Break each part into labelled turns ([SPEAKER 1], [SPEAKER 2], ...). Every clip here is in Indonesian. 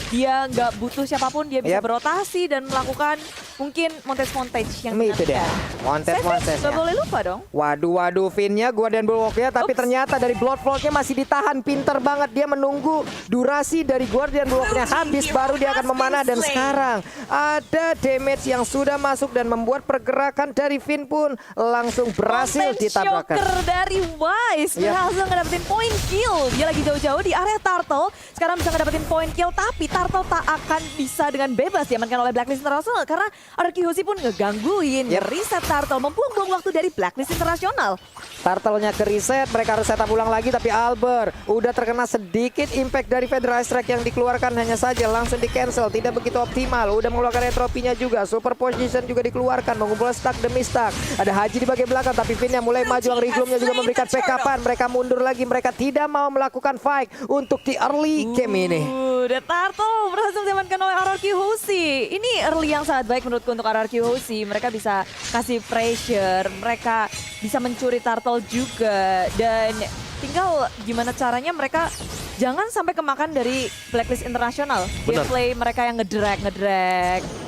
[SPEAKER 1] dia nggak butuh siapapun, dia bisa berotasi dan melakukan mungkin montage yang
[SPEAKER 2] itu dia. Montage.
[SPEAKER 1] Gak boleh lupa dong.
[SPEAKER 2] Waduh, Finn-nya Guardian Bulwark-nya, tapi ternyata dari Bloodfall-nya masih ditahan. Pinter banget dia menunggu durasi dari Guardian Bulwark-nya habis, baru dia akan memanah. Dan sekarang ada damage yang sudah masuk dan membuat pergerakan dari Finn pun langsung berhasil ditabrakkan.
[SPEAKER 1] Shocker dari Wise berhasil ngedapetin point kill. Dia lagi jauh-jauh di area Turtle, sekarang bisa ngedapetin point kill, tapi Turtle tak akan bisa dengan bebas diamankan oleh Blacklist International karena Arkyhosi pun ngegangguin, reset Turtle, membuang-buang waktu dari Blacklist International.
[SPEAKER 2] Turtle-nya ke reset, mereka harus setup ulang lagi, tapi Albert udah terkena sedikit impact dari Federal Strike yang dikeluarkan, hanya saja langsung di cancel, tidak begitu optimal. Udah mengeluarkan entropinya juga, super position juga dikeluarkan, mengumpulkan stack demi stack. Ada Haji di bagian belakang, tapi Finn yang mulai maju, Angry Gloom-nya juga memberikan backup-an. Mereka mundur lagi, mereka tidak mau melakukan fight untuk di early game ini.
[SPEAKER 1] The Turtle berhasil diamankan oleh Arkyhosi. Ini early yang sangat baik menurutku untuk Arkyhosi. Mereka bisa kasih pressure, mereka bisa mencuri Turtle juga. Dan tinggal gimana caranya mereka jangan sampai kemakan dari Blacklist International. Gameplay mereka yang ngedrag.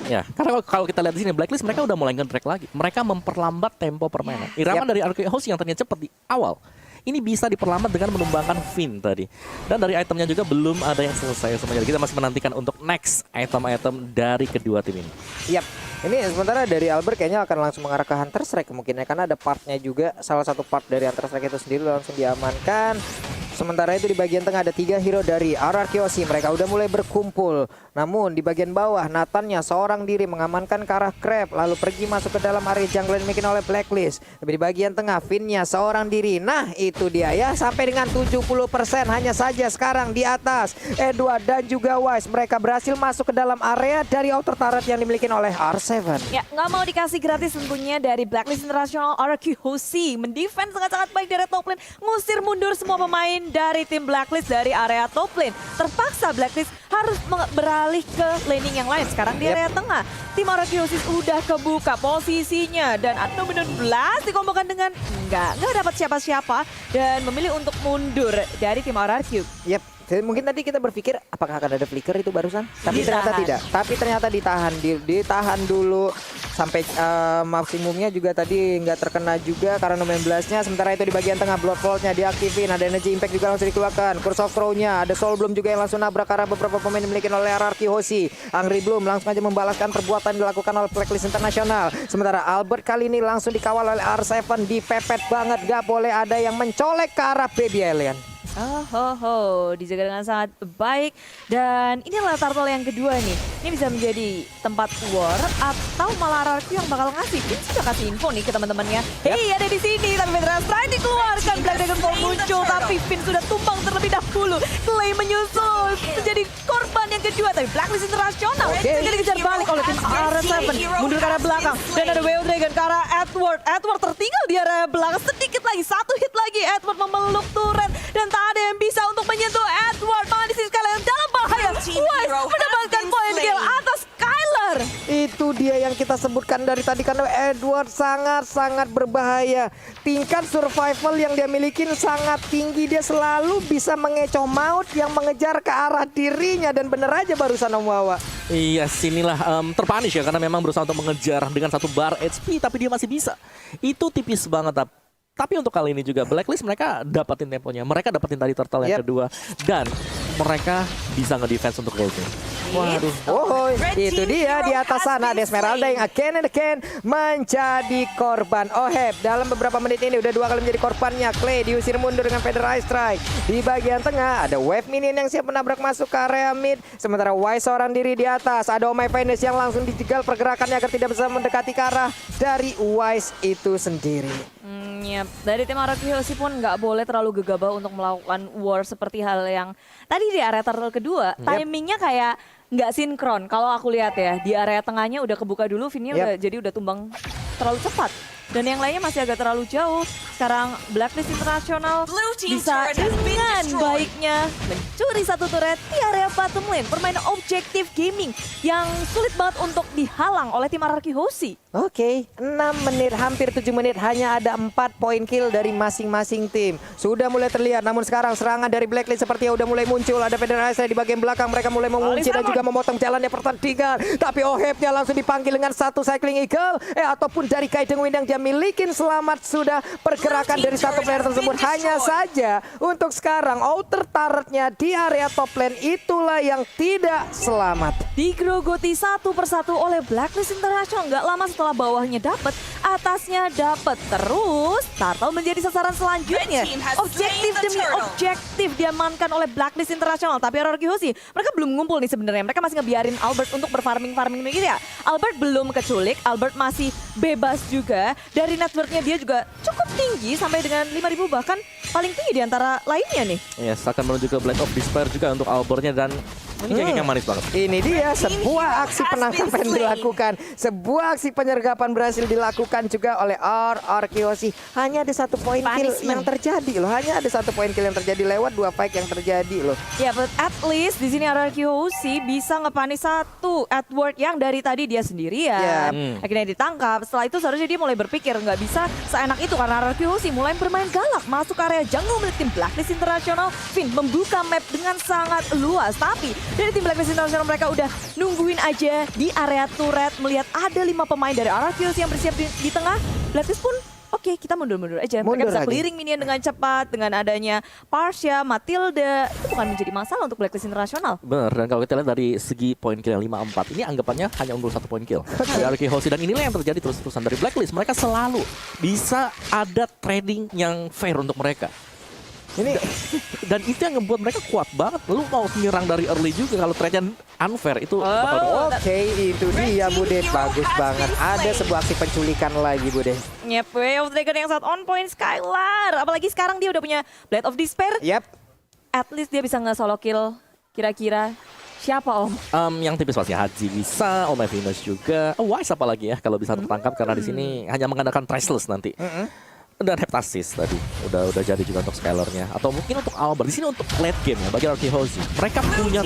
[SPEAKER 3] Ya, karena kalau kita lihat di sini Blacklist mereka udah mulai nge-drag lagi. Mereka memperlambat tempo permainan. Irama dari Arkyhosi yang ternyata cepat di awal, ini bisa diperlambat dengan menumbangkan Finn tadi. Dan dari itemnya juga belum ada yang selesai semuanya. Kita masih menantikan untuk next item-item dari kedua tim ini.
[SPEAKER 2] Ini sementara dari Albert kayaknya akan langsung mengarah ke Hunter Strike mungkin ya, karena ada partnya juga, salah satu part dari Hunter Strike itu sendiri langsung diamankan. Sementara itu di bagian tengah ada 3 hero dari Arkyhosi, mereka udah mulai berkumpul. Namun di bagian bawah Nathan-nya seorang diri mengamankan ke arah Crab, lalu pergi masuk ke dalam area jungle yang dimiliki oleh Blacklist. Tapi di bagian tengah Finn-nya seorang diri. Nah itu dia ya, sampai dengan 70% hanya saja sekarang di atas Edward dan juga Wise. Mereka berhasil masuk ke dalam area dari outer turret yang dimiliki oleh R7.
[SPEAKER 1] Ya, nggak mau dikasih gratis tentunya dari Blacklist International. Arkyhosi mendefense sangat-sangat baik dari top lane, ngusir mundur semua pemain dari tim Blacklist dari area top lane. Terpaksa Blacklist harus beralih ke laning yang lain. Sekarang di area tengah, tim Arkyhosi udah kebuka posisinya dan Anominun Blast dikombokan dengan nggak dapat siapa-siapa dan memilih untuk mundur dari tim RRQ.
[SPEAKER 2] Mungkin tadi kita berpikir apakah akan ada flicker itu barusan, tapi ternyata tidak. Tapi ternyata ditahan dulu sampai maksimumnya juga tadi nggak terkena juga karena Nomen Blast-nya. Sementara itu di bagian tengah Bloodfall-nya diaktifin, ada Energy Impact juga langsung dikeluarkan. Curse of Throw-nya, ada Soul Bloom juga yang langsung nabrak karena beberapa pemain dimiliki oleh Arkyhosi. Angry Bloom langsung aja membalaskan perbuatan yang dilakukan oleh Blacklist International. Sementara Albert kali ini langsung dikawal oleh R7, dipepet banget, gak boleh ada yang mencolek ke arah Baby Alien.
[SPEAKER 1] Dijaga dengan sangat baik. Dan inilah Turtle yang kedua nih. Ini bisa menjadi tempat war atau malah RRQ yang bakal ngasih. Finn sudah kasih info nih ke teman-temannya. Hey, ada di sini. Tapi Federal Strike dikeluarkan. Black Dragonfall muncul, tapi Finn sudah tumbang terlebih dahulu. Clay menyusul menjadi korban yang kedua. Tapi Blacklist International juga dikejar balik oleh tim R7. Mundur ke arah belakang. Dan ada Whale Dragon ke arah Edward. Edward tertinggal di area belakang. Sedikit lagi, satu hit lagi. Edward memeluk turret. Dan tak ada yang bisa untuk menyentuh Edward. Malah di sini kalian dalam bahaya. Wise mendapatkan poin kill atas Skylar.
[SPEAKER 2] Itu dia yang kita sebutkan dari tadi, karena Edward sangat-sangat berbahaya. Tingkat survival yang dia miliki sangat tinggi. Dia selalu bisa mengecoh maut yang mengejar ke arah dirinya. Dan bener aja barusan Om Wawa.
[SPEAKER 3] Iya, sinilah terpunish ya, karena memang berusaha untuk mengejar dengan 1 bar HP, tapi dia masih bisa. Itu tipis banget. Tapi untuk kali ini juga Blacklist mereka dapetin temponya. Mereka dapetin tadi Turtle yang kedua. Dan mereka bisa nge-defense untuk goldnya.
[SPEAKER 2] Waduh, itu dia di atas sana ada Esmeralda yang again and again menjadi korban. Dalam beberapa menit ini udah 2 kali menjadi korbannya. Clay diusir mundur dengan Federal Strike. Di bagian tengah ada Wave Minion yang siap menabrak masuk ke area mid. Sementara Wise seorang diri di atas. Ada Oh My Finest yang langsung dijegal pergerakannya agar tidak bisa mendekati ke arah dari Wise itu sendiri.
[SPEAKER 1] Dari tim Arkyhosi pun nggak boleh terlalu gegabah untuk melakukan war seperti hal yang tadi di area turtle kedua. Timingnya kayak nggak sinkron. Kalau aku lihat ya, di area tengahnya udah kebuka dulu, Vinnya udah tumbang terlalu cepat. Dan yang lainnya masih agak terlalu jauh. Sekarang Blacklist International bisa dengan baiknya mencuri 1 turret di area bottom lane. Permainan objektif gaming yang sulit banget untuk dihalang oleh tim Arkyhosi.
[SPEAKER 2] Oke, 6 menit, hampir 7 menit, hanya ada 4 poin kill dari masing-masing tim. Sudah mulai terlihat, namun sekarang serangan dari Blacklist sepertinya udah mulai muncul. Ada Federasi di bagian belakang, mereka mulai mengunci dan juga memotong jalannya pertandingan. Tapi Oheb-nya langsung dipanggil dengan satu Cycling Eagle, ataupun dari Kaideng Wind yang dia milikin. Selamat sudah pergerakan dari satu player tersebut. Hanya saja untuk sekarang outer turret-nya di area top lane itulah yang tidak selamat.
[SPEAKER 1] Digerogoti satu persatu oleh Blacklist International. Nggak lama setelah bawahnya dapat, atasnya dapat. Terus Turtle menjadi sasaran selanjutnya. Objektif demi objektif diamankan oleh Blacklist International. Tapi RRQ Hoshi, mereka belum ngumpul nih sebenarnya. Mereka masih ngebiarin Albert untuk berfarming gitu ya. Albert belum keculik, Albert masih bebas juga. Dari networknya dia juga cukup tinggi sampai dengan 5.000, bahkan paling tinggi di antara lainnya nih.
[SPEAKER 3] Yes, akan menuju ke Blade of Despair juga untuk Albertnya dan ini kayaknya manis banget.
[SPEAKER 2] Ini dia sebuah aksi penangkapan dilakukan. Sebuah aksi penyergapan berhasil dilakukan juga oleh RRQ Hoshi. Hanya ada 1 poin kill yang terjadi loh. Hanya ada 1 poin kill yang terjadi lewat 2 fight yang terjadi loh.
[SPEAKER 1] Ya, but at least di sini RRQ Hoshi bisa ngepanis satu Edward yang dari tadi dia sendirian. Akhirnya ditangkap. Setelah itu seharusnya dia mulai berpikir nggak bisa seenak itu karena RRQ Hoshi mulai bermain galak masuk area jungle milik tim Blacklist International. Finn membuka map dengan sangat luas, tapi dari tim Blacklist International mereka udah nungguin aja di area turret melihat ada 5 pemain dari RRQ yang bersiap di tengah. Blacklist pun oke, kita mundur-mundur aja. Mereka bisa clearing minion dengan cepat dengan adanya Parsha, Matilda. Itu bukan menjadi masalah untuk Blacklist International.
[SPEAKER 3] Benar, dan kalau kita lihat dari segi poin kill yang 5-4, ini anggapannya hanya unggul 1 poin kill dari RRQ Hoshi. Dan inilah yang terjadi terus-terusan dari Blacklist. Mereka selalu bisa ada trading yang fair untuk mereka.
[SPEAKER 2] Ini
[SPEAKER 3] dan itu yang membuat mereka kuat banget. Lu mau menyerang dari early juga kalau trade-nya unfair itu bakal
[SPEAKER 2] oke, itu dia Bude. Bagus banget. Ada sebuah aksi penculikan lagi Bude.
[SPEAKER 1] Yep, Way of Dragon yang saat on point Skylar. Apalagi sekarang dia udah punya Blade of Despair.
[SPEAKER 2] Yap.
[SPEAKER 1] At least dia bisa nge-solo kill. Kira-kira siapa Om?
[SPEAKER 3] Yang tipis pasti Haji bisa, Om Venus juga. Wise apalagi ya kalau bisa tertangkap karena di sini hanya mengandalkan Priceless nanti. Dan Heptasis tadi udah jadi juga untuk Skylar-nya, atau mungkin untuk Albert di sini untuk late game ya bagi RRQ Hoshi. Mereka punya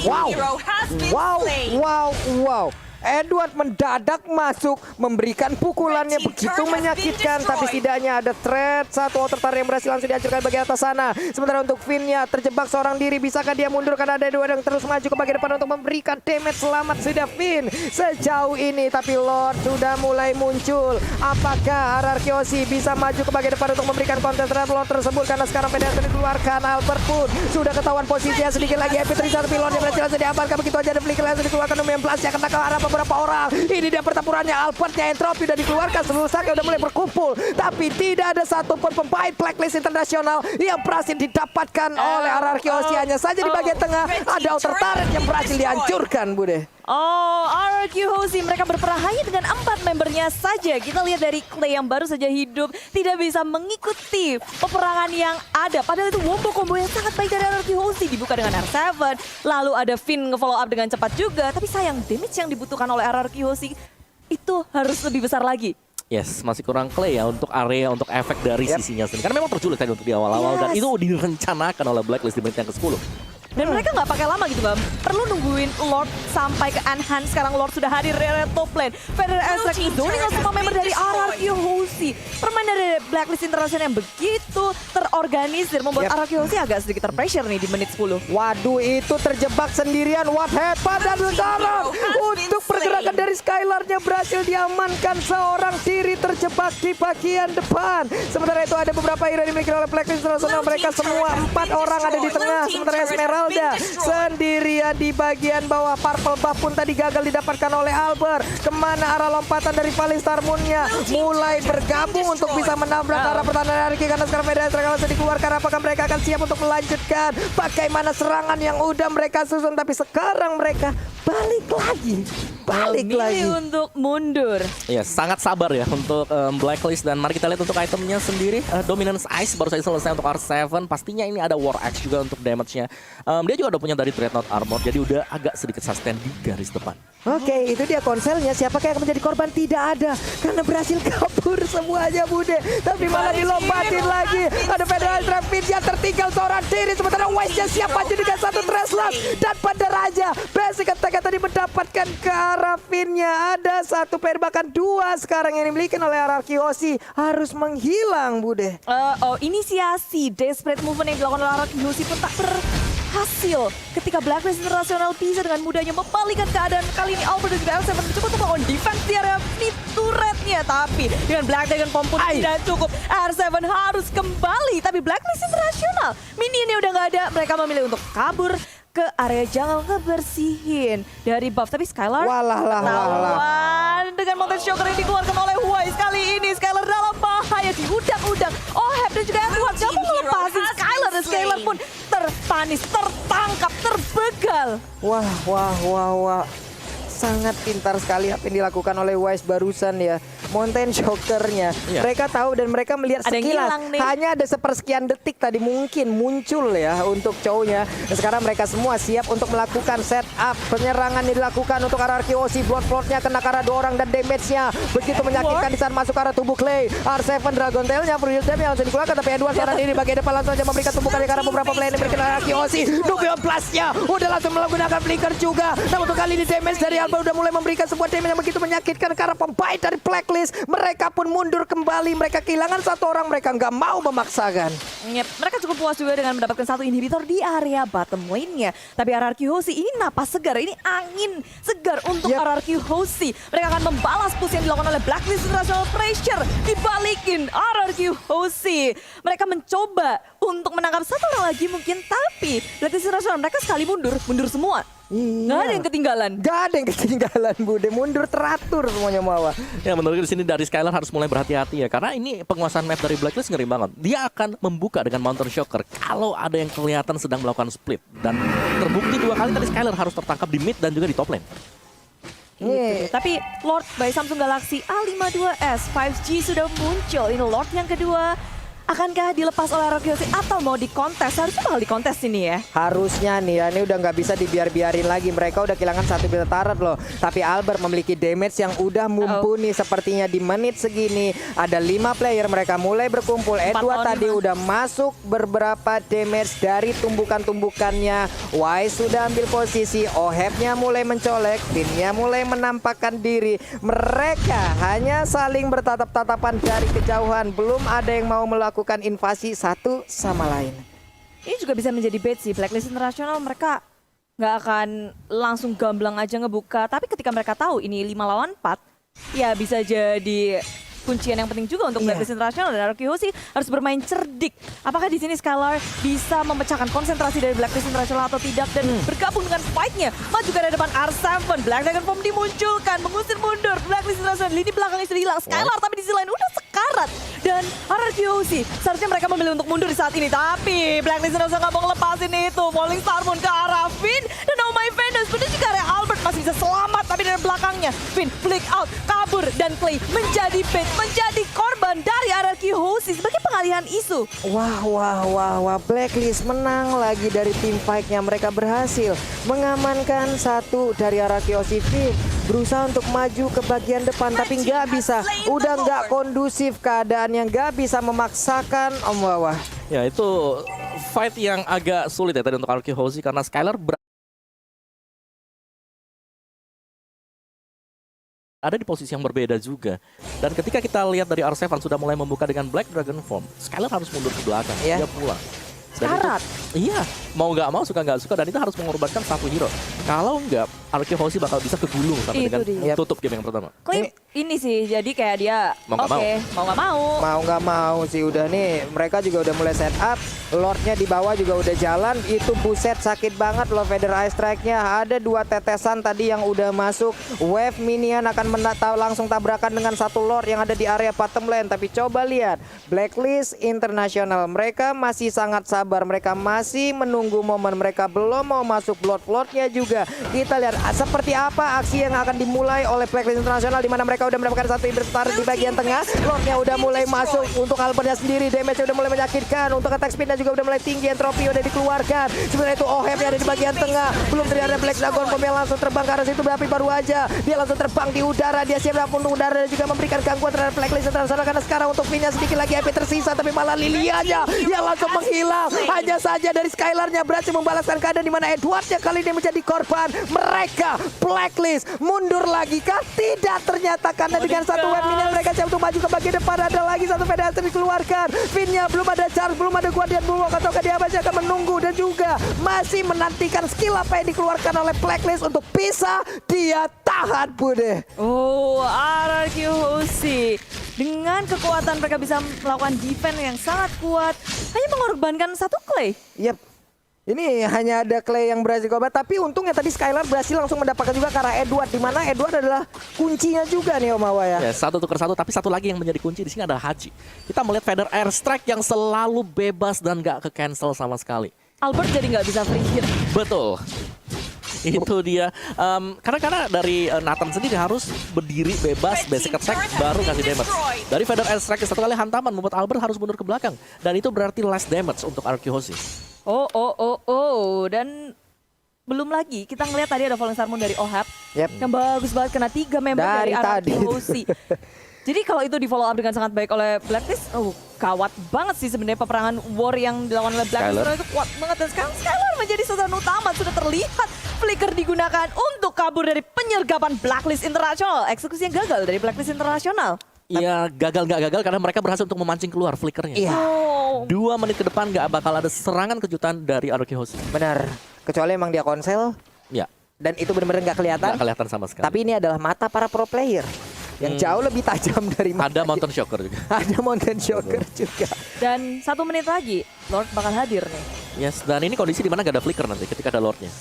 [SPEAKER 2] wow. Edward mendadak masuk, memberikan pukulannya begitu menyakitkan, tapi setidaknya ada threat satu outer turret yang berhasil langsung dihancurkan bagian atas sana. Sementara untuk Finn-nya terjebak seorang diri, bisakah dia mundur karena ada Edward yang terus maju ke bagian depan untuk memberikan damage. Selamat sudah Finn sejauh ini, tapi Lord sudah mulai muncul. Apakah RRQ Hoshi bisa maju ke bagian depan untuk memberikan counter terhadap Lord tersebut, karena sekarang penetrasi dikeluarkan. Albert pun sudah ketahuan posisinya, sedikit lagi Happy Trisar pilonnya berhasil langsung diamankan. Begitu aja ada flicker langsung dikeluarkan Lumion Blast yang kena ke arah beberapa orang. Ini dia pertempurannya. Albertnya entropy udah dikeluarkan, seluruh saga udah mulai berkumpul, tapi tidak ada satupun pemain Blacklist International yang berhasil didapatkan oleh RRQ Hoshi. Hanya saja di bagian tengah ada outer turret yang berhasil dihancurkan Bude.
[SPEAKER 1] Oh, RRQ Hoshi mereka berperang hanya dengan 4 membernya saja. Kita lihat dari Clay yang baru saja hidup tidak bisa mengikuti peperangan yang ada. Padahal itu combo yang sangat baik dari RRQ Hoshi, dibuka dengan R7. Lalu ada Finn nge-follow up dengan cepat juga. Tapi sayang damage yang dibutuhkan oleh RRQ Hoshi itu harus lebih besar lagi.
[SPEAKER 3] Yes, masih kurang Clay ya untuk area, untuk efek dari sisinya sendiri. Karena memang terculik tadi untuk di awal-awal dan itu direncanakan oleh Blacklist di menit yang ke-10.
[SPEAKER 1] Dan mereka nggak pakai lama gitu Bang. Perlu nungguin Lord sampai ke Enhance. Sekarang Lord sudah hadir di area top lane. Federer Extract zoning semua member dari RRQ Hoshi. Permain dari Blacklist International yang begitu terorganisir membuat RRQ Hoshi agak sedikit terpressure nih di menit 10.
[SPEAKER 2] Waduh, itu terjebak sendirian. What happened? Dan sekarang untuk pergerakan dari Skylar-nya berhasil diamankan. Seorang diri terjebak di bagian depan. Sementara itu ada beberapa hero dimiliki oleh Blacklist International. Mereka semua 4 orang ada di tengah. Sementara Esmeralda sendirian di bagian bawah. Purple buff pun tadi gagal didapatkan oleh Albert. Kemana arah lompatan dari Valistar Moon-nya? Mulai bergabung untuk bisa menabrak arah pertahanan RRQ, karena sekarang Federasi langsung dikeluarkan. Apakah mereka akan siap untuk melanjutkan bagaimana serangan yang udah mereka susun? Tapi sekarang mereka balik lagi.
[SPEAKER 1] Untuk mundur.
[SPEAKER 3] Ya, sangat sabar ya untuk Blacklist. Dan mari kita lihat untuk itemnya sendiri. Dominance Ice baru saja selesai untuk R7. Pastinya ini ada War Axe juga untuk damage-nya. Dia juga udah punya dari Dreadnought Armor, jadi udah agak sedikit sustain di garis depan.
[SPEAKER 2] Oke, itu dia konselnya. Siapakah yang menjadi korban? Tidak ada, karena berhasil kabur semuanya Bude. Tapi malah dilompatin lagi. Ada Federal Traffic yang tertinggal seorang diri. Sementara Wise-nya siap maju dengan satu Trash Lab. Dan pada Raja Basic Attack tadi mendapatkan ke sementara Finnya ada satu player bahkan dua sekarang yang dimiliki oleh RRQ Aussie harus menghilang Bude.
[SPEAKER 1] Inisiasi desperate movement yang dilakukan oleh RRQ Aussie pun tak berhasil ketika Blacklist Internasional bisa dengan mudahnya membalikkan keadaan. Kali ini Albert dan juga L7 mencoba untuk melakukan defense di area mid turretnya, tapi dengan Black Dragon Bomb pun tidak cukup. R7 harus kembali, tapi Blacklist Internasional minionnya udah nggak ada. Mereka memilih untuk kabur ke area jungle ngebersihin dari buff, tapi Skylar ketahuan dengan Mountain Shocker yang dikeluarkan oleh Wise. Kali ini Skylar dalam bahaya, diudang-udang Oheb dan juga Edward gak mau ngelepasin Skylar, dan Skylar pun terpanis, tertangkap, terbegal.
[SPEAKER 2] Wah. Sangat pintar sekali apa yang dilakukan oleh Wise barusan ya. Mountain Shocker-nya. Mereka tahu dan mereka melihat sekilas. Hanya ada sepersekian detik tadi mungkin muncul ya untuk cowoknya. Dan sekarang mereka semua siap untuk melakukan setup. Penyerangan yang dilakukan untuk RRQ Aussie. Blood Float-nya kena ke arah 2 orang dan damage-nya begitu menyakitkan di saat masuk ke arah tubuh Clay. R7 Dragon Tail-nya Free Damage yang langsung dikeluarkan, tapi Edward sekarang ini bagian depan langsung aja memberikan tumpukannya ke arah beberapa player yang diberikan RRQ Aussie. Nubion Plus-nya udah langsung menggunakan flicker juga. Namun untuk kali ini damage dari Alba udah mulai memberikan sebuah damage yang begitu menyakitkan karena pembait dari Blacklist. Mereka pun mundur kembali. Mereka kehilangan satu orang. Mereka nggak mau memaksakan.
[SPEAKER 1] Yep, mereka cukup puas juga dengan mendapatkan satu inhibitor di area bottom lane-nya. Tapi RRQ Aussie ini napas segar. Ini angin segar untuk RRQ Aussie. Mereka akan membalas push yang dilakukan oleh Blacklist International Pressure. Dibalikin RRQ Aussie. Mereka mencoba untuk menangkap satu orang lagi mungkin. Tapi Blacklist International mereka sekali mundur semua. Nggak ada yang ketinggalan.
[SPEAKER 2] Nggak ada yang ketinggalan Bude. Mundur teratur semuanya Mawa.
[SPEAKER 3] Ya menurutku di sini dari Skylar harus mulai berhati-hati ya, karena ini penguasaan map dari Blacklist ngeri banget. Dia akan membuka dengan Mountain Shocker kalau ada yang kelihatan sedang melakukan split, dan terbukti 2 kali tadi Skylar harus tertangkap di mid dan juga di top lane.
[SPEAKER 1] Tapi Lord by Samsung Galaxy A52s 5G sudah muncul. Ini Lord yang kedua. Akankah dilepas oleh RRQ Aussie atau mau dikontes? Harusnya bakal dikontes ini ya.
[SPEAKER 2] Harusnya nih ya, ini udah nggak bisa dibiarin lagi. Mereka udah kehilangan satu beta turret loh. Tapi Albert memiliki damage yang udah mumpuni sepertinya di menit segini. Ada 5 player, mereka mulai berkumpul. Edward tadi udah masuk beberapa damage dari tumbukan-tumbukannya. Wise sudah ambil posisi, Ohebnya mulai mencolek, Finnya mulai menampakkan diri. Mereka hanya saling bertatap-tatapan dari kejauhan. Belum ada yang mau melakukan invasi satu sama lain.
[SPEAKER 1] Ini juga bisa menjadi bait sih. Blacklist Internasional mereka nggak akan langsung gamblang aja ngebuka. Tapi ketika mereka tahu ini 5 lawan 4, ya bisa jadi kuncian yang penting juga untuk Blacklist Internasional, dan RRQ Aussie harus bermain cerdik. Apakah di sini Skylar bisa memecahkan konsentrasi dari Blacklist Internasional atau tidak, dan bergabung dengan fight-nya. Maju ke depan R7, Black Dragon Bomb dimunculkan, mengusir mundur Blacklist Internasional. Lini belakangnya sudah hilang Skylar, tapi di sisi lain udah sekarat. Dan RRQ Aussie seharusnya mereka memilih untuk mundur di saat ini, tapi Blacklist Internasional nggak mau ngelepasin itu. Falling Star Moon ke arah Finn, dan Oh My Venus benar juga area Albert masih bisa selamat, tapi dari belakangnya Finn flick out, kabur, dan Clay menjadi bait, menjadi korban dari RRQ Aussie sebagai pengalihan isu.
[SPEAKER 2] Wah, Blacklist menang lagi dari tim fight-nya. Mereka berhasil mengamankan satu dari RRQ Aussie. Berusaha untuk maju ke bagian depan, tapi nggak bisa. Udah nggak kondusif keadaannya, nggak bisa memaksakan Om Wawa.
[SPEAKER 3] Ya itu fight yang agak sulit ya tadi untuk RRQ Aussie, karena Skylar ada di posisi yang berbeda juga. Dan ketika kita lihat dari R7 sudah mulai membuka dengan Black Dragon Form, Skylar harus mundur ke belakang, dia pulang.
[SPEAKER 1] Syarat.
[SPEAKER 3] Iya, mau nggak mau, suka nggak suka, dan itu harus mengorbankan satu hero. Kalau nggak, RRQ Aussie bakal bisa kegulung sampai dengan tutup game yang pertama.
[SPEAKER 1] Clay ini sih, jadi kayak dia mau nggak mau.
[SPEAKER 2] Mau nggak mau sih udah nih. Mereka juga udah mulai set up. Lordnya di bawah juga udah jalan. Itu buset sakit banget loh Feather Ice Strike-nya. Ada 2 tetesan tadi yang udah masuk. Wave minion akan langsung tabrakan dengan satu Lord yang ada di area bottom lane. Tapi coba lihat Blacklist International, mereka masih sangat sabar. Mereka masih menunggu momen. Mereka belum mau masuk Blood Float-nya juga. Kita lihat seperti apa aksi yang akan dimulai oleh Blacklist International, di mana mereka udah mendapatkan satu inhibitor di bagian tengah. Lordnya udah mulai masuk untuk Albertnya sendiri. Damage udah mulai menyakitkan. Untuk attack speednya juga udah mulai tinggi. Entropi udah dikeluarkan. Sebenarnya itu Oheb yang ada di bagian tengah. Belum terlihat Black Dragon Bomb yang langsung terbang ke arah situ. Tapi baru aja dia langsung terbang di udara. Dia siap untuk udara dan juga memberikan gangguan terhadap Blacklist International, karena sekarang untuk Finnya sedikit lagi HP tersisa. Tapi malah Lilianya yang langsung menghilang. Hanya saja dari Skylarnya berhasil membalaskan keadaan di mana Edwardnya kali ini menjadi korban. Mereka Blacklist mundur lagi kah? Tidak ternyata, karena dengan satu web minion mereka siap untuk maju ke bagian depan. Ada lagi satu pedestrian dikeluarkan. Finnya belum ada charge, belum ada Guardian Bulwark, ataukah dia masih akan menunggu dan juga masih menantikan skill apa yang dikeluarkan oleh Blacklist untuk bisa dia tahan, Bude.
[SPEAKER 1] Oh, RRQ Hoshi. Dengan kekuatan mereka bisa melakukan defense yang sangat kuat. Hanya mengorbankan satu clay.
[SPEAKER 2] Yep. Ini hanya ada Clay yang berhasil korban, tapi untungnya tadi Skylar berhasil langsung mendapatkan juga ke arah Edward, di mana Edward adalah kuncinya juga nih Omawa ya.
[SPEAKER 3] Ya, satu tukar satu, tapi satu lagi yang menjadi kunci di sini ada Haji. Kita melihat Feather Airstrike yang selalu bebas dan nggak ke cancel sama sekali.
[SPEAKER 1] Albert jadi nggak bisa free hit.
[SPEAKER 3] Betul. Itu dia. Karena dari Nathan sendiri harus berdiri bebas, basic attack, baru kasih damage. Dari Feather Airstrike satu kali hantaman membuat Albert harus mundur ke belakang. Dan itu berarti less damage untuk RRQ Hoshi.
[SPEAKER 1] Dan belum lagi kita ngelihat tadi ada Falling Star Moon dari Ohab.
[SPEAKER 2] Yep.
[SPEAKER 1] Yang bagus banget, kena 3 member dari RRQ Hoshi. Jadi kalau itu di follow up dengan sangat baik oleh Blacklist, kawat banget sih sebenarnya peperangan war yang dilakukan oleh Blacklist itu kuat banget. Dan sekarang Skylar menjadi sasaran utama, sudah terlihat flicker digunakan untuk kabur dari penyergapan Blacklist International. Eksekusi yang gagal dari Blacklist International.
[SPEAKER 3] Iya, gagal nggak gagal karena mereka berhasil untuk memancing keluar flickernya.
[SPEAKER 2] Iya.
[SPEAKER 3] 2 menit ke depan nggak bakal ada serangan kejutan dari RRQ Hoshi.
[SPEAKER 2] Benar. Kecuali emang dia konsel
[SPEAKER 3] Ya,
[SPEAKER 2] dan itu benar-benar nggak kelihatan.
[SPEAKER 3] nggak kelihatan sama sekali.
[SPEAKER 2] Tapi ini adalah mata para pro player yang jauh lebih tajam dari mata.
[SPEAKER 3] Ada Mountain Shocker juga.
[SPEAKER 2] Ada Mountain Shocker juga.
[SPEAKER 1] Dan 1 menit lagi Lord bakal hadir nih.
[SPEAKER 3] Yes, dan ini kondisi di mana nggak ada flicker nanti ketika ada Lordnya.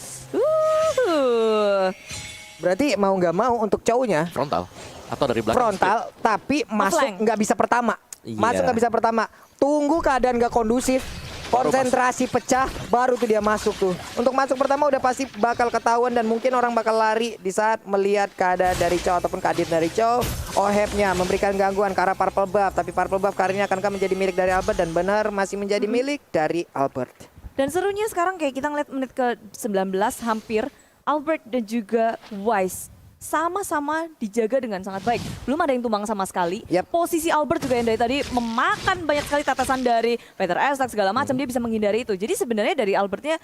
[SPEAKER 2] Berarti mau nggak mau untuk cowoknya
[SPEAKER 3] Frontal atau dari belakang.
[SPEAKER 2] frontal, tapi masuk
[SPEAKER 1] Flank.
[SPEAKER 2] nggak bisa pertama.
[SPEAKER 3] Iya.
[SPEAKER 2] Masuk nggak bisa pertama. Tunggu keadaan nggak kondusif. Konsentrasi pecah, baru tuh dia masuk tuh. Untuk masuk pertama udah pasti bakal ketahuan dan mungkin orang bakal lari di saat melihat keadaan dari Chow ataupun keadaan dari Chow. Ohebnya memberikan gangguan ke arah Purple Buff, tapi Purple Buff kali ini akankah menjadi milik dari Albert, dan benar masih menjadi milik dari Albert.
[SPEAKER 1] Dan serunya sekarang kayak kita ngeliat menit ke 19 hampir Albert dan juga Wise sama-sama dijaga dengan sangat baik. Belum ada yang tumbang sama sekali.
[SPEAKER 2] Yep.
[SPEAKER 1] Posisi Albert juga yang dari tadi memakan banyak sekali tetesan dari Feather Airstrike segala macam, dia bisa menghindari itu. Jadi sebenarnya dari Albertnya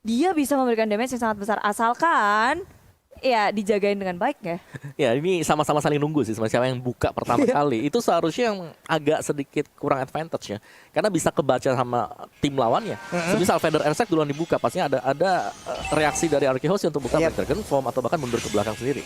[SPEAKER 1] dia bisa memberikan damage yang sangat besar asalkan ya dijagain dengan baik ya.
[SPEAKER 3] Ya, ini sama-sama saling nunggu sih, sama siapa yang buka pertama kali. Itu seharusnya yang agak sedikit kurang advantage ya. Karena bisa kebaca sama tim lawannya. Semisal Feather Airstrike duluan dibuka, pastinya ada reaksi dari RRQ Hoshi untuk buka Black Dragon Form atau bahkan mundur ke belakang sendiri.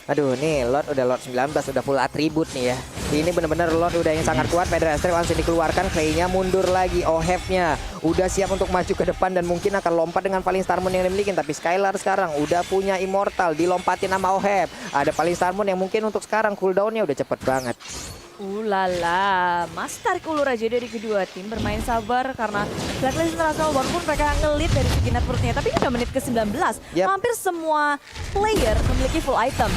[SPEAKER 2] Aduh, nih Lord udah Lord 19, udah full atribut nih ya. Ini bener-bener Lord udah yang sangat kuat. Feather Airstrike langsung dikeluarkan, Clay-nya mundur lagi. Oheb-nya udah siap untuk maju ke depan dan mungkin akan lompat dengan Falling Star Moon yang dimiliki. Tapi Skylar sekarang udah punya Immortal, dilompatin sama Oheb. Ada Falling Star Moon yang mungkin untuk sekarang cooldown-nya udah cepet banget.
[SPEAKER 1] Ulala, masih tarik ulur aja dari kedua tim, bermain sabar karena Blacklist International walaupun mereka ngelit dari segi networknya, tapi ini udah menit ke-19.
[SPEAKER 2] Yep.
[SPEAKER 1] Hampir semua player memiliki full item.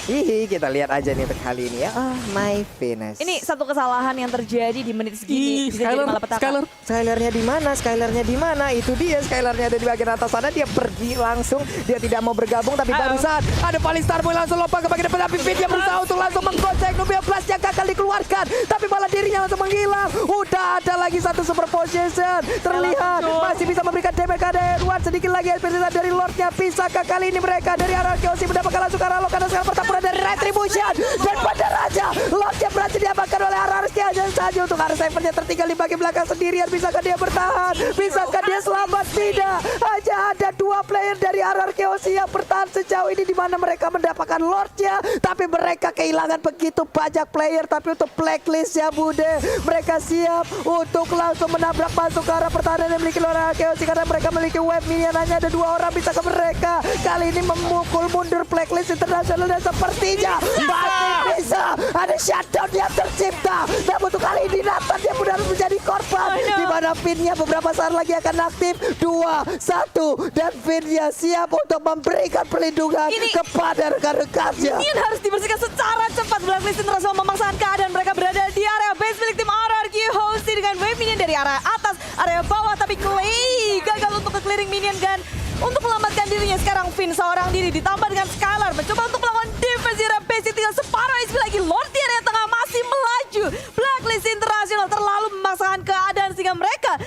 [SPEAKER 2] Hihi, kita lihat aja nih untuk kali ini ya. Oh my goodness.
[SPEAKER 1] Ini satu kesalahan yang terjadi di menit segini. Bisa jadi malapetaka.
[SPEAKER 2] Skylarnya di mana? Skylarnya di mana? Itu dia, Skylarnya ada di bagian atas sana. Dia pergi langsung. Dia tidak mau bergabung, tapi barusan ada Falling Star Moon langsung lompat ke bagian depan. Tapi Fit dia berusaha untuk langsung menggocek Nubia Blast yang gagal dikeluarkan. Tapi malah dirinya langsung menghilang. Udah ada lagi satu super position. Terlihat masih bisa memberikan damage ke Edward. Sedikit lagi expertise dari Lordnya. Bisakah kali ini mereka dari RRQ Hoshi mendapatkan langsung ke arah Lord karena sekarang pertempuran dari Retribution, dan benar aja Lordnya berhasil diamankan oleh RRQ saja untuk R7-nya tertinggal di bagian belakang sendirian. Bisakah dia bertahan? Bisakah dia selamat? Tidak. Hanya ada 2 player dari RRQ Hoshi yang bertahan sejauh ini, di mana mereka mendapatkan Lordnya, tapi mereka kehilangan begitu banyak player. Tapi untuk Blacklist ya Bude, mereka siap untuk langsung menabrak masuk ke arah pertahanan yang dimiliki oleh RRQ Hoshi karena mereka memiliki wave minion. Hanya ada 2 orang bisa ke mereka. Kali ini memukul mundur Blacklist International dan sepertinya masih bisa ada shutdown yang tercipta. Namun untuk kali ini Nathan dia pun harus menjadi korban, di mana Finnya beberapa saat lagi akan aktif. 2, 1 dan Finnya siap untuk memberikan perlindungan kepada rekan-rekannya.
[SPEAKER 1] Minion harus dibersihkan secara cepat. Blacklist International memaksakan keadaan, mereka berada di area base milik tim RRQ Hoshi dengan wave minion dari area atas, area bawah, tapi Clay gagal untuk ke-clearing minion dan untuk melambatkan dirinya. Sekarang Finn seorang diri ditambah dengan Skylar mencoba untuk melakukan defense di area base, tinggal separuh HP lagi. Lord di area tengah masih melaju. Blacklist International terlalu memaksakan keadaan sehingga mereka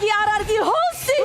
[SPEAKER 1] bagi RRQ Hoshi.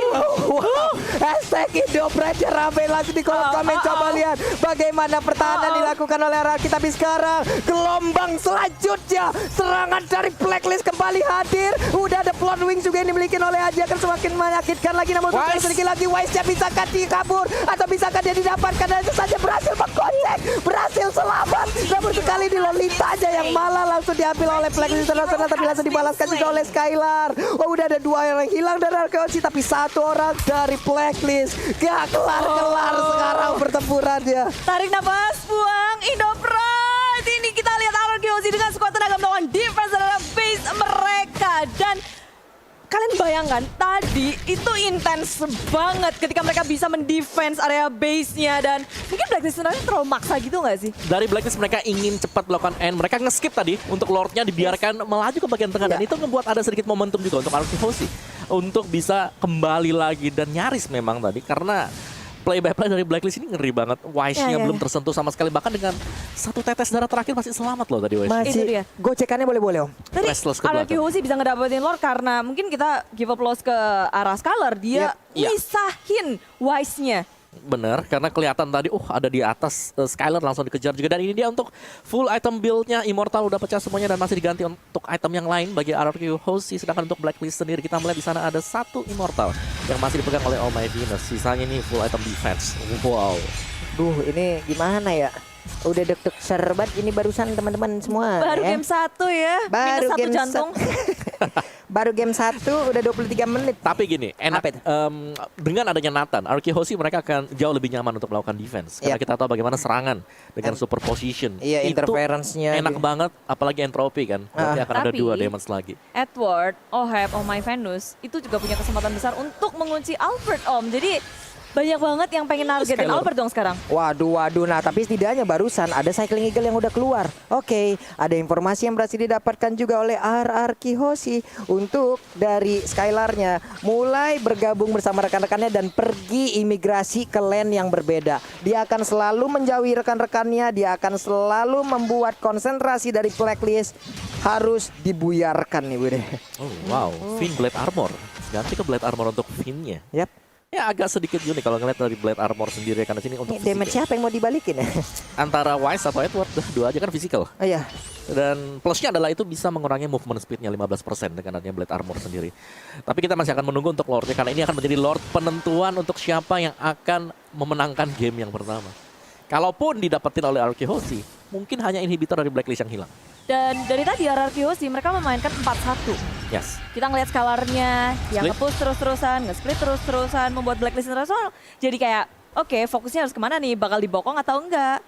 [SPEAKER 2] Wow, hashtag Indobraja ramai langsung di kolom komen. Coba lihat bagaimana pertahanan dilakukan oleh RRQ. Tapi sekarang gelombang selanjutnya, serangan dari Blacklist kembali hadir. Udah ada plot wing juga yang dimiliki oleh Aji, akan semakin menyakitkan lagi. Namun sedikit lagi Wise-nya bisakah dia kabur atau bisakah dia didapatkan, dan itu saja berhasil mengkocek, berhasil selamat. Namun sekali di Lolita aja yang malah langsung diambil oleh Blacklist International, tapi langsung dibalaskan juga oleh Skylar. Oh, udah ada 2 orang yang hilang dari RRQ, tapi 1 orang dari Blacklist. Gak kelar-kelar sekarang pertempurannya.
[SPEAKER 1] Tarik nafas, buang, Indopride. Ini kita lihat RRQ Hoshi dengan skuad tenaga melawan defense adalah base mereka. Dan kalian bayangkan tadi itu intens banget ketika mereka bisa mendefense area base-nya, dan mungkin Blacklist sebenarnya terlalu maksa gitu nggak sih?
[SPEAKER 3] Dari Blacklist mereka ingin cepat melakukan end. Mereka nge-skip tadi untuk Lordnya dibiarkan melaju ke bagian tengah. Dan itu membuat ada sedikit momentum juga untuk RRQ Hoshi untuk bisa kembali lagi. Dan nyaris memang tadi karena play by play dari Blacklist ini ngeri banget. Wise-nya belum tersentuh sama sekali. Bahkan dengan 1 tetes darah terakhir masih selamat loh tadi Wise.
[SPEAKER 1] Itu dia.
[SPEAKER 2] Masih gocekannya boleh-boleh Om.
[SPEAKER 1] Tadi
[SPEAKER 3] Restless ke
[SPEAKER 1] RRQ
[SPEAKER 3] belakang.
[SPEAKER 1] Hoshi bisa ngedapetin Lord karena mungkin kita give up loss ke arah Skylar. Dia
[SPEAKER 3] Iya.
[SPEAKER 1] misahin Wise-nya.
[SPEAKER 3] Bener, karena kelihatan tadi ada di atas Skylar langsung dikejar juga. Dan ini dia untuk full item build-nya. Immortal udah pecah semuanya dan masih diganti untuk item yang lain bagi RRQ Hoshi. Sedangkan untuk Blacklist sendiri kita melihat di sana ada 1 Immortal yang masih dipegang oleh Oh My Venus. Sisanya ini full item defense. Wow.
[SPEAKER 2] Duh, ini gimana ya? Udah deg-deg serbat ini barusan teman-teman semua.
[SPEAKER 1] Baru
[SPEAKER 2] ya.
[SPEAKER 1] game 1 ya,
[SPEAKER 2] Baru
[SPEAKER 1] minus 1
[SPEAKER 2] game
[SPEAKER 1] jantung.
[SPEAKER 2] Baru game 1 udah 23 menit.
[SPEAKER 3] Tapi gini, enak
[SPEAKER 2] Apa itu?
[SPEAKER 3] dengan adanya Nathan, RRQ Hoshi mereka akan jauh lebih nyaman untuk melakukan defense. Karena kita tahu bagaimana serangan dengan superposition.
[SPEAKER 2] Iya,
[SPEAKER 3] Itu
[SPEAKER 2] interference-nya.
[SPEAKER 3] enak banget, apalagi entropy kan. Nanti akan ada
[SPEAKER 1] Tapi
[SPEAKER 3] 2 damage lagi.
[SPEAKER 1] Edward, Oheb, Oh My Venus itu juga punya kesempatan besar untuk mengunci Albert Om. Jadi banyak banget yang pengen nargetin
[SPEAKER 3] Skylar.
[SPEAKER 1] Albert dong sekarang.
[SPEAKER 2] Waduh. Nah, tapi setidaknya barusan ada Cycling Eagle yang udah keluar. Oke, ada informasi yang berhasil didapatkan juga oleh RRQ Hoshi untuk dari Skylarnya mulai bergabung bersama rekan-rekannya dan pergi imigrasi ke lane yang berbeda. Dia akan selalu menjauhi rekan-rekannya, dia akan selalu membuat konsentrasi dari Blacklist harus dibuyarkan nih, Bude.
[SPEAKER 3] Oh wow, Finn Blade Armor. Ganti ke Blade Armor untuk Finn-nya.
[SPEAKER 2] Yap.
[SPEAKER 3] Ya agak sedikit unik kalau ngeliat dari Blade Armor sendiri karena sini untuk
[SPEAKER 2] Ini damage
[SPEAKER 3] fisik ya.
[SPEAKER 2] siapa yang mau dibalikin ya?
[SPEAKER 3] Antara Wise atau Edward, 2 aja kan physical.
[SPEAKER 2] Oh iya.
[SPEAKER 3] Dan plusnya adalah itu bisa mengurangi movement speednya 15% dengan adanya Blade Armor sendiri. Tapi kita masih akan menunggu untuk Lordnya karena ini akan menjadi Lord penentuan untuk siapa yang akan memenangkan game yang pertama. Kalaupun didapetin oleh RRQ Hoshi, mungkin hanya inhibitor dari Blacklist yang hilang.
[SPEAKER 1] Dan dari tadi RRQ Hoshi mereka memainkan 4-1.
[SPEAKER 3] Yes.
[SPEAKER 1] Kita ngeliat Skylarnya yang
[SPEAKER 3] Split.
[SPEAKER 1] nge-push terus-terusan, nge-split terus-terusan, membuat Blacklist International jadi kayak oke, fokusnya harus kemana nih, bakal dibokong atau enggak.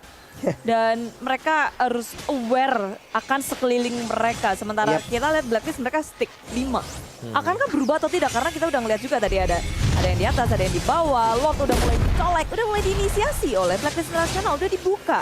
[SPEAKER 1] Dan mereka harus aware akan sekeliling mereka. Sementara kita lihat Blacklist mereka stick 5. Akankah berubah atau tidak? Karena kita udah ngeliat juga tadi ada yang di atas, ada yang di bawah. Lord udah mulai dicolek, udah mulai diinisiasi oleh Blacklist International, udah dibuka.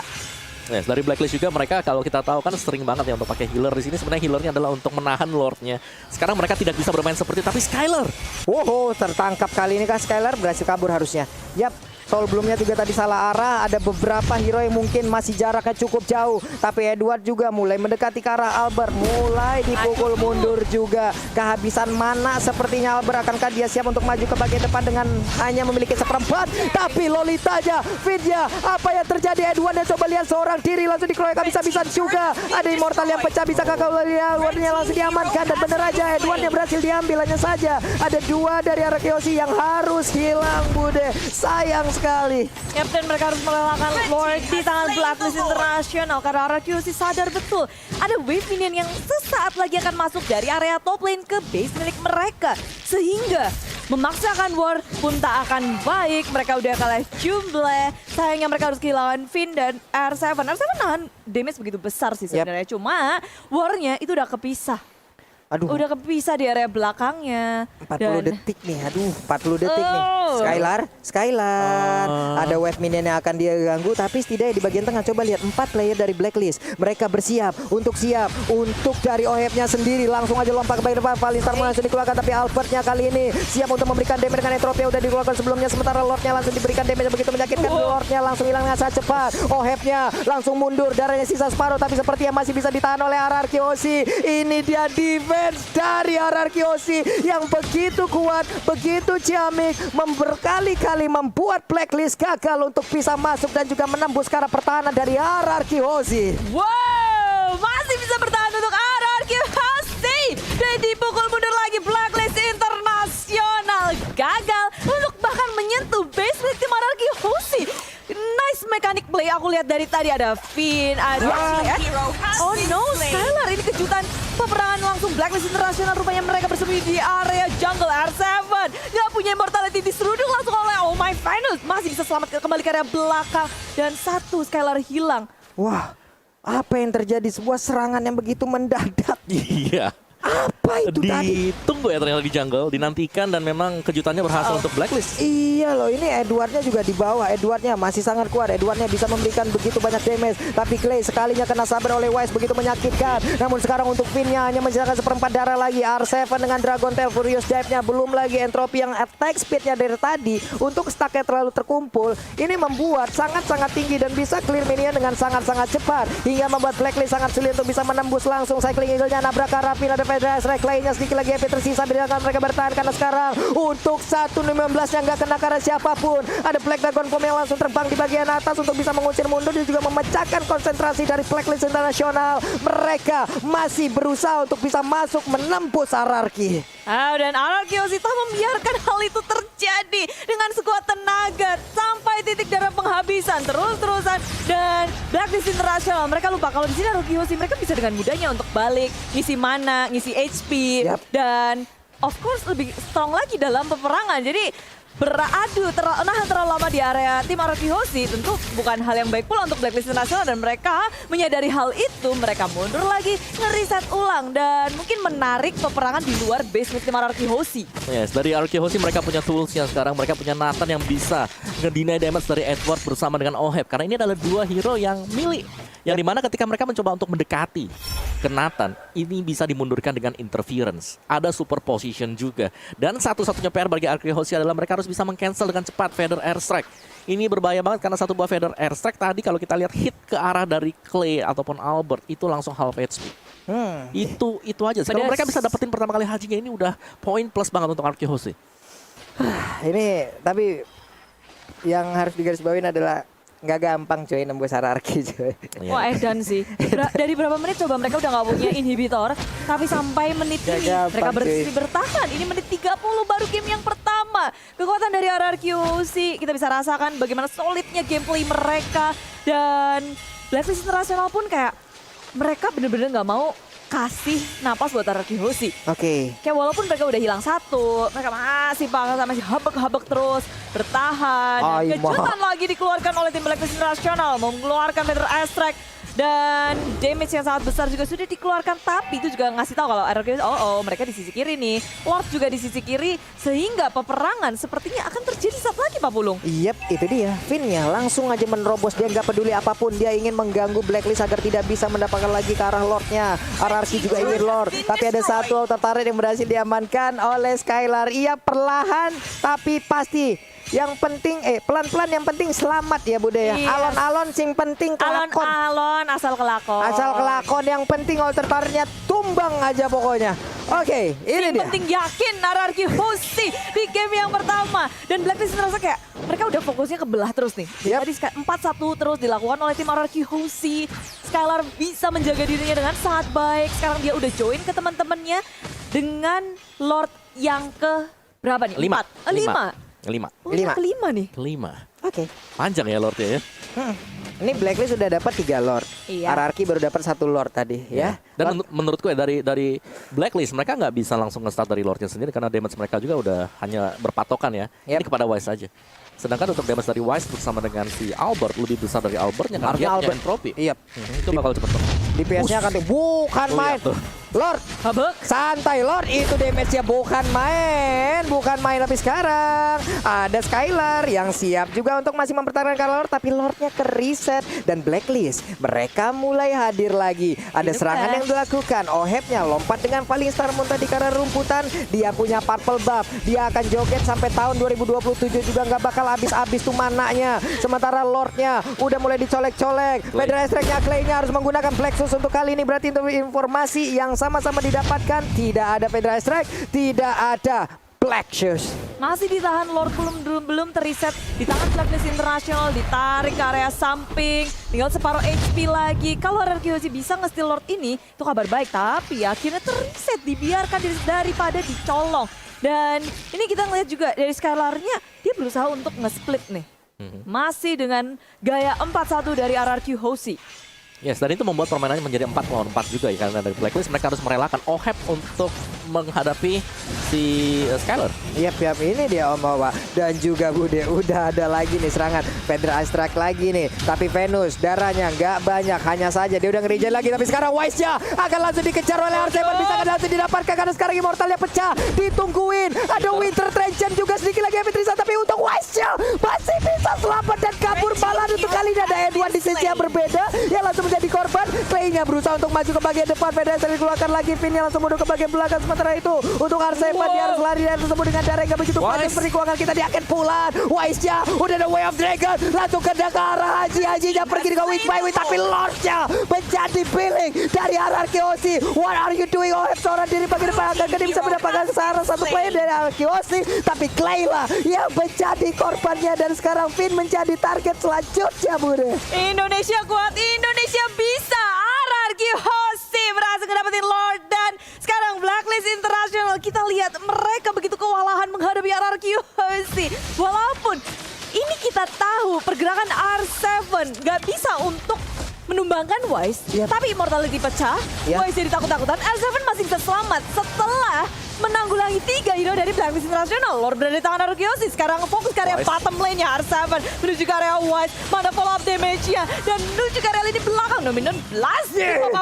[SPEAKER 3] Yes, dari Blacklist juga mereka kalau kita tahu kan sering banget ya untuk pakai healer di sini. Sebenarnya healernya adalah untuk menahan Lordnya. Sekarang mereka tidak bisa bermain seperti itu, tapi Skylar.
[SPEAKER 2] Wow, tertangkap kali ini kah Skylar, berhasil kabur harusnya. Yap. Soul Bloom-nya juga tadi salah arah. Ada beberapa hero yang mungkin masih jaraknya cukup jauh. Tapi Edward juga mulai mendekati ke arah Albert. Mulai dipukul mundur juga. Kehabisan mana sepertinya Albert. Akankah dia siap untuk maju ke bagian depan dengan hanya memiliki seperempat? Tapi Lolita aja, Vidya. Apa yang terjadi Edward? Dan coba lihat seorang diri langsung dikeroyok habis-habisan juga. Ada Immortal yang pecah. Bisa kakak Edwardnya langsung diamankan. Dan bener aja Edward yang berhasil diambil. Hanya saja ada 2 dari RRQ Hoshi yang harus hilang, Bude. Sayang sekali.
[SPEAKER 1] Captain mereka harus melelahkan Lord di tangan Blacklist International karena RRQ Hoshi sadar betul ada wave minion yang sesaat lagi akan masuk dari area top lane ke base milik mereka, sehingga memaksakan war pun tak akan baik. Mereka udah kalah jumlah, sayangnya mereka harus kehilangan Finn dan R7. R7 nahan damage begitu besar sih sebenarnya, cuma warnya itu udah kepisah.
[SPEAKER 2] Aduh.
[SPEAKER 1] Udah kepisah di area belakangnya.
[SPEAKER 2] 40 detik nih, aduh 40 detik nih. Skylar. Ada wave minion yang akan dia ganggu, tapi setidaknya di bagian tengah coba lihat 4 player dari Blacklist. Mereka bersiap untuk dari Ohebnya sendiri. Langsung aja lompat ke bagian depan, Valistar langsung dikeluarkan, tapi Albertnya kali ini siap untuk memberikan damage dengan entropy yang udah dikeluarkan sebelumnya. Sementara Lordnya langsung diberikan damage yang begitu menyakitkan. Lordnya langsung hilang dengan sangat cepat. Ohebnya langsung mundur, darahnya sisa separuh, tapi sepertinya masih bisa ditahan oleh RRQ Hoshi. Ini dia defense defense dari RRQ Aussie yang begitu kuat, begitu ciamik, berkali-kali membuat Blacklist gagal untuk bisa masuk dan juga menembus ke arah pertahanan dari RRQ Aussie.
[SPEAKER 1] Wow, masih bisa bertahan untuk RRQ Aussie. Dan dipukul mundur lagi Blacklist Internasional. Gagal untuk bahkan menyentuh base with tim RRQ Aussie. Nice mechanic play aku lihat dari tadi, ada Finn, ada oh no, Skylar, ini kejutan peperangan langsung Blacklist Internasional. Rupanya mereka bersembunyi di area jungle. R7 gak punya immortality, diseruduk langsung oleh Oh My Finals. Masih bisa selamat kembali ke area belakang dan satu Skylar hilang.
[SPEAKER 2] Wah, apa yang terjadi? Sebuah serangan yang begitu mendadak.
[SPEAKER 3] Iya.
[SPEAKER 2] Apa itu tadi?
[SPEAKER 3] Ditunggu ya ternyata di jungle, dinantikan dan memang kejutannya berhasil untuk Blacklist.
[SPEAKER 2] Iya loh, ini Edwardnya juga di bawah. Edwardnya masih sangat kuat. Edwardnya bisa memberikan begitu banyak damage. Tapi Clay sekalinya kena sabar oleh Wise, begitu menyakitkan. Namun sekarang untuk Finn-nya hanya menyisakan seperempat darah lagi. R7 dengan Dragon Tail, Furious Dive-nya. Belum lagi Entropy yang attack speed-nya dari tadi. Untuk stacknya terlalu terkumpul. Ini membuat sangat-sangat tinggi dan bisa clear minion dengan sangat-sangat cepat. Hingga membuat Blacklist sangat sulit untuk bisa menembus langsung. Cycling Eagle-nya nabrak ke arah Finn. Ada Fedra Strike lainnya sedikit lagi HP tersisa. Biarkan mereka bertahan karena sekarang untuk 1-15 yang gak kena karena siapapun. Ada Black Dragon Form yang langsung terbang di bagian atas untuk bisa mengusir mundur dan juga memecahkan konsentrasi dari Blacklist Internasional. Mereka masih berusaha untuk bisa masuk menembus RRQ.
[SPEAKER 1] Dan RRQ Aussie tak membiarkan hal itu terjadi dengan sekuat tenaga sampai titik darah penghabisan terus-terusan. Dan Blacklist Internasional mereka lupa kalau di sini RRQ Aussie mereka bisa dengan mudahnya untuk balik, ngisi mana, ngisi HP, dan of course lebih strong lagi dalam peperangan. Jadi beradu terlalu lama di area tim RRQ Aussie tentu bukan hal yang baik pula untuk Blacklist Internasional, dan mereka menyadari hal itu. Mereka mundur lagi, ngeriset ulang dan mungkin menarik peperangan di luar base tim RRQ Aussie.
[SPEAKER 3] Yes, dari RRQ Aussie mereka punya tools yang sekarang mereka punya Nathan yang bisa nge-deny damage dari Edward bersama dengan Oheb, karena ini adalah dua hero yang milik. Yang dimana ketika mereka mencoba untuk mendekati ke Nathan, ini bisa dimundurkan dengan interference. Ada superposition juga. Dan satu-satunya PR bagi RRQ Aussie adalah mereka harus bisa meng-cancel dengan cepat Feather Airstrike. Ini berbahaya banget karena satu buah Feather Airstrike tadi kalau kita lihat hit ke arah dari Clay ataupun Albert itu langsung half HP. Itu aja. Kalau mereka bisa dapetin pertama kali hajinya, ini udah poin plus banget untuk RRQ Aussie.
[SPEAKER 2] Ini tapi yang harus digarisbawahi adalah nggak gampang coy nembus RRQ coy.
[SPEAKER 1] Wah edan sih. Dari berapa menit coba mereka udah nggak punya inhibitor, tapi sampai menit
[SPEAKER 2] Gak
[SPEAKER 1] ini
[SPEAKER 2] gampang,
[SPEAKER 1] mereka bersih
[SPEAKER 2] cuy.
[SPEAKER 1] bertahan. Ini menit 30 baru game yang pertama. Kekuatan dari RRQ Aussie kita bisa rasakan bagaimana solidnya gameplay mereka, dan Blacklist Internasional pun kayak mereka bener-bener nggak mau kasih napas buat RRQ Aussie.
[SPEAKER 2] Oke.
[SPEAKER 1] Kayak walaupun mereka udah hilang satu, mereka masih paksa, masih habek-habek terus, bertahan. Dan kejutan lagi dikeluarkan oleh tim Blacklist Internasional, mengeluarkan Feather Airstrike. Dan damage yang sangat besar juga sudah dikeluarkan, tapi itu juga ngasih tahu kalau RRQ mereka di sisi kiri nih. Lord juga di sisi kiri, sehingga peperangan sepertinya akan terjadi saat lagi Pak Pulung.
[SPEAKER 2] Yep, itu dia. Finn-nya langsung aja menerobos. Dia nggak peduli apapun. Dia ingin mengganggu Blacklist agar tidak bisa mendapatkan lagi ke arah Lord-nya. RRQ juga ingin Lord. Tapi ada satu auto turret yang berhasil diamankan oleh Skylar. Ia perlahan, tapi pasti. Yang penting, pelan-pelan yang penting selamat ya Bude ya.
[SPEAKER 1] Iya.
[SPEAKER 2] Alon-alon sing penting kelakon.
[SPEAKER 1] Alon-alon asal kelakon.
[SPEAKER 2] Asal kelakon, yang penting auto turretnya tumbang aja pokoknya. Oke, ini dia.
[SPEAKER 1] Penting yakin RRQ Aussie di game yang pertama. Dan Blacklist ngerasa kayak mereka udah fokusnya ke belah terus nih.
[SPEAKER 2] Yep.
[SPEAKER 1] Tadi 4-1 terus dilakukan oleh tim RRQ Aussie. Skylar bisa menjaga dirinya dengan sangat baik. Sekarang dia udah join ke teman-temannya dengan Lord yang ke berapa nih? 5.
[SPEAKER 3] 5.
[SPEAKER 1] Oh, yang kelima nih.
[SPEAKER 3] Kelima.
[SPEAKER 2] Oke.
[SPEAKER 3] Panjang ya Lordnya ya.
[SPEAKER 2] Ini Blacklist sudah dapat 3 Lord.
[SPEAKER 1] Iya.
[SPEAKER 2] RRQ baru dapat 1 Lord tadi ya.
[SPEAKER 3] Dan menurutku ya dari Blacklist mereka nggak bisa langsung nge-start dari Lordnya sendiri karena damage mereka juga udah hanya berpatokan ya. Ini kepada Wise saja. Sedangkan untuk damage dari Wise bersama dengan si Albert lebih besar dari Albertnya karena dia punya entropy.
[SPEAKER 2] Iya.
[SPEAKER 3] Itu bakal cepet banget.
[SPEAKER 2] DPS-nya akan bukan main. Lord,
[SPEAKER 1] Habek.
[SPEAKER 2] santai Lord, itu damage-nya bukan main. Bukan main, tapi sekarang ada Skylar yang siap juga untuk masih mempertahankan Lord, tapi Lordnya ke reset. Dan Blacklist, mereka mulai hadir lagi. Ada serangan yang dilakukan. Ohebnya lompat dengan Falling Star muntah di karena rumputan. Dia punya purple buff. Dia akan joget sampai tahun 2027 juga nggak bakal habis-habis tuh mananya. Sementara Lordnya udah mulai dicolek-colek. Feather Airstrike-nya Clay-nya harus menggunakan Plexus untuk kali ini. Berarti untuk informasi yang sama-sama didapatkan. Tidak ada Fedra Strike, tidak ada Black Shoes.
[SPEAKER 1] Masih ditahan, Lord belum terreset. Di tangan Blacklist International, ditarik ke area samping. Tinggal separuh HP lagi. Kalau RRQ sih bisa nge-steal Lord ini, itu kabar baik. Tapi akhirnya terreset, dibiarkan daripada dicolong. Dan ini kita ngeliat juga dari Skylar-nya, dia berusaha untuk nge-split nih. Masih dengan gaya 4-1 dari RRQ Hoshi.
[SPEAKER 3] Yes, dan itu membuat permainannya menjadi 4 lawan 4 juga ya, karena dari Blacklist mereka harus merelakan OHEP untuk menghadapi si Skylar.
[SPEAKER 2] Yap, ini dia Om Wawa. Dan juga Bude, udah ada lagi nih serangan Fedra Strike lagi nih. Tapi Venus darahnya nggak banyak, hanya saja dia udah nge-regen lagi. Tapi sekarang Wise-nya akan langsung dikejar oleh R7, bisa kan langsung didapatkan karena sekarang Immortalnya pecah. Ditungguin, ada Winter Trenchen juga sedikit lagi Evitrisa, tapi untuk Wise-nya masih bisa selamat dan kabur malah untuk kali ini ada Edwin di sisi yang berbeda. Yang langsung menjadi korban. Clay-nya berusaha untuk maju ke bagian depan. Fedra Strike dikeluarkan lagi, Finn-nya langsung mundur ke bagian belakang. Sementara itu untuk R7 dia harus lari dan tersebut dengan darah yang gak begitu panjang seperti keuangan kita di akhir bulan. Wise-nya udah ada Way of Dragon langsung ke arah Haji-nya pergi dengan Witch by Witch, tapi Lord-nya menjadi pilih dari RRQ Hoshi. What are you doing? OHEP seorang diri bagian depan agar dia bisa mendapatkan salah satu player dari RRQ Hoshi, tapi Clay lah yang menjadi korbannya dan sekarang Finn menjadi target selanjutnya, Bude.
[SPEAKER 1] Indonesia kuat, Indonesia bisa. RRQ Hoshi berhasil ngedapetin Lord dan sekarang Blacklist International kita lihat mereka begitu kewalahan menghadapi RRQ Hoshi. Walaupun ini kita tahu pergerakan R7 gak bisa untuk menumbangkan Wise, tapi Immortality pecah, Wise jadi takut-takutan, R7 masih bisa selamat setelah menanggulangi 3 hero dari Blacklist International. Lord berada di tangan RRQ Hoshi, sekarang fokus ke area bottom lane-nya R7 menuju ke area Wise, mana follow up damage-nya dan menuju ke area lini belakang. Dominon blast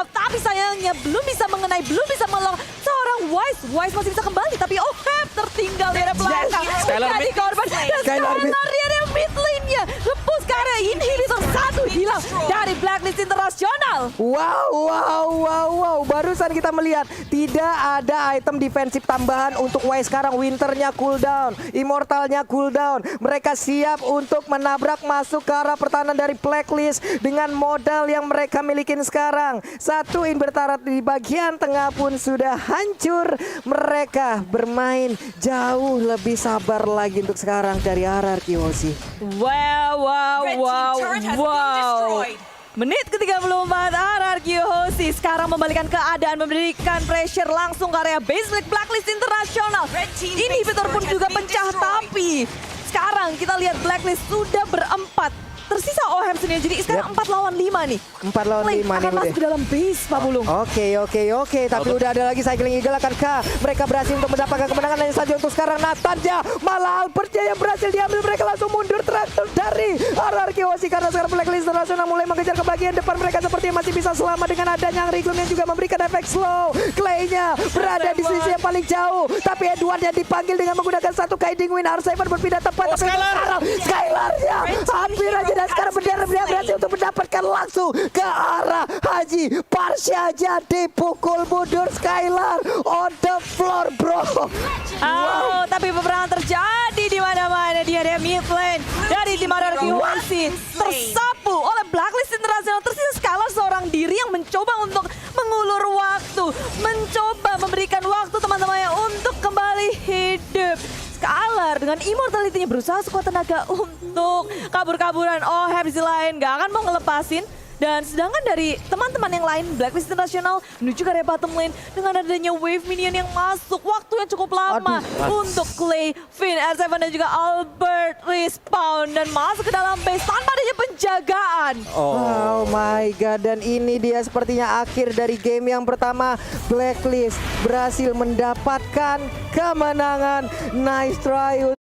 [SPEAKER 1] tapi sayangnya belum bisa mengenai, belum bisa melong seorang Wise. Wise masih bisa kembali tapi OHEP tertinggal di area belakang. Menjadi korban dan Skylar di area mid lane-nya lepus ke area inhibitor, satu hilang dari Blacklist International.
[SPEAKER 2] Wow. Barusan kita melihat tidak ada item defensif tambahan untuk Wise sekarang. Winternya cooldown, Immortalnya cooldown. Mereka siap untuk menabrak masuk ke arah pertahanan dari Blacklist dengan modal yang mereka milikin sekarang. Satu Invertarat di bagian tengah pun sudah hancur. Mereka bermain jauh lebih sabar lagi untuk sekarang dari RRQ Hoshi.
[SPEAKER 1] Wow. Menit ke-34 RRQ Hoshi sekarang membalikan keadaan, memberikan pressure langsung ke area base Blacklist International. Inhibitor pun juga pecah, tapi sekarang kita lihat Blacklist sudah berempat. Tersisa OHEP sendiri, jadi sekarang 4 lawan 5 nih.
[SPEAKER 2] 4 lawan 5 nih,
[SPEAKER 1] akan masuk ke dalam base, Pak Bulung.
[SPEAKER 2] Oke. Tapi udah ada lagi Cycling Eagle akankah mereka berhasil untuk mendapatkan kemenangan hanya saja untuk sekarang Nathan-nya. Malah Albert-nya yang berhasil diambil, mereka langsung mundur terakhir dari RRQ Hoshi karena sekarang Blacklist International mulai mengejar ke bagian depan. Mereka sepertinya masih bisa selamat dengan adanya Riglum yang juga memberikan efek slow. Clay-nya berada di sisi yang paling jauh, tapi Edward yang dipanggil dengan menggunakan satu Guiding Wind. R7 berpindah tepat, tapi sekarang Skylar-nya hampir aja dan sekarang dia berhasil untuk mendapatkan langsung ke arah Haji. Parsha aja dipukul mundur Skylar on the floor, bro.
[SPEAKER 1] Tapi peperangan terjadi di mana-mana di area mid lane dari tim RRQ Hoshi tersapu oleh Blacklist International. Tersisa Skylar seorang diri yang mencoba untuk mengulur waktu, mencoba memberikan waktu teman-temannya untuk kembali hidup. Skylar dengan immortality-nya berusaha sekuat tenaga untuk kabur-kaburan. OHEP di sisi lain gak akan mau ngelepasin. Dan sedangkan dari teman-teman yang lain, Blacklist International menuju ke area bottom lane dengan adanya wave minion yang masuk. Waktu yang cukup lama untuk Clay, Finn, R7 dan juga Albert respawn dan masuk ke dalam base tanpa adanya penjagaan.
[SPEAKER 2] Oh my god, dan ini dia sepertinya akhir dari game yang pertama. Blacklist berhasil mendapatkan kemenangan. Nice try